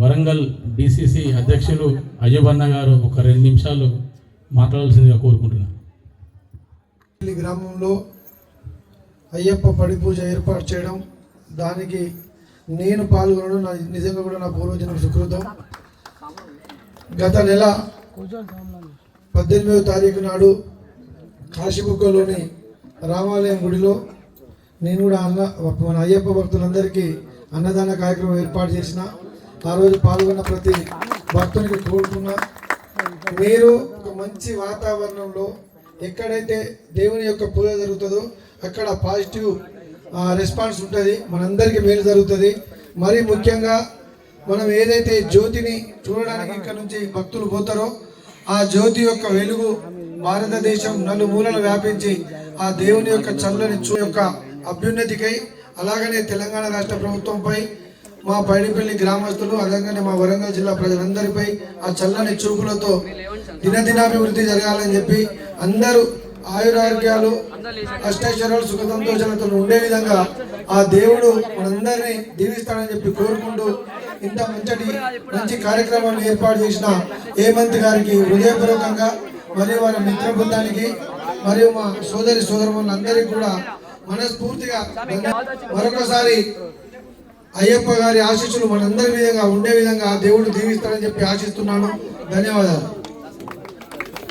Warangal DCC అధ్యక్షులు అయ్యబన్న గారు ఒక 2 నిమిషాలు మాట్లాడాల్సిందిగా కోరుకుంటున్నాను. ఈ గ్రామంలో అయ్యప్ప పడి పూజ ఏర్పాటు చేయడం, దానికి నేను పాల్గొనడం నిజంగా కూడా నా పూర్వజన్మ సుకృతం. గత నెల 18వ తారీఖు నాడు కాశీబుగ్గలోని రామాలయం గుడిలో నేను కూడా మన అయ్యప్ప భక్తులందరికీ అన్నదాన కార్యక్రమం ఏర్పాటు చేసిన. ఆ రోజు పాల్గొన్న ప్రతి భక్తునికి కోరుకున్నా, మీరు ఒక మంచి వాతావరణంలో ఎక్కడైతే దేవుని యొక్క పూజ జరుగుతుందో అక్కడ పాజిటివ్ రెస్పాన్స్ ఉంటుంది, మనందరికీ మేలు జరుగుతుంది. మరి ముఖ్యంగా మనం ఏదైతే జ్యోతిని చూడడానికి ఇక్కడ నుంచి భక్తులు పోతారో ఆ జ్యోతి యొక్క వెలుగు భారతదేశం నలుమూలలు వ్యాపించి ఆ దేవుని యొక్క చల్లని యొక్క అభ్యున్నతికై, అలాగనే తెలంగాణ రాష్ట్ర ప్రభుత్వంపై, మా పైడిపల్లి గ్రామస్తులు, అలాగనే మా వరంగల్ జిల్లా ప్రజలందరిపై ఆ చల్లని చూపులతో దినదినాభివృద్ధి జరగాలని చెప్పి అందరూ ఆయురారోగ్యాలు అష్టైశ్వర్యాలు సుఖ సంతోషాలతో ఉండే విధంగా ఆ దేవుడు మనందరినీ దీవిస్తాడని చెప్పి కోరుకుంటూ ఇంత మంచి కార్యక్రమాన్ని ఏర్పాటు చేసిన హేమంత్ గారికి హృదయపూర్వకంగా, మరియు వారి మిత్ర బృందానికి, మరియు మా సోదరులందరికీ కూడా మనస్ఫూర్తిగా మరొకసారి అయ్యప్ప గారి ఆశీస్సులు మనందరి విధంగా ఉండే విధంగా దేవుడు దీవిస్తాడని చెప్పి ఆశిస్తున్నాను. ధన్యవాదాలు.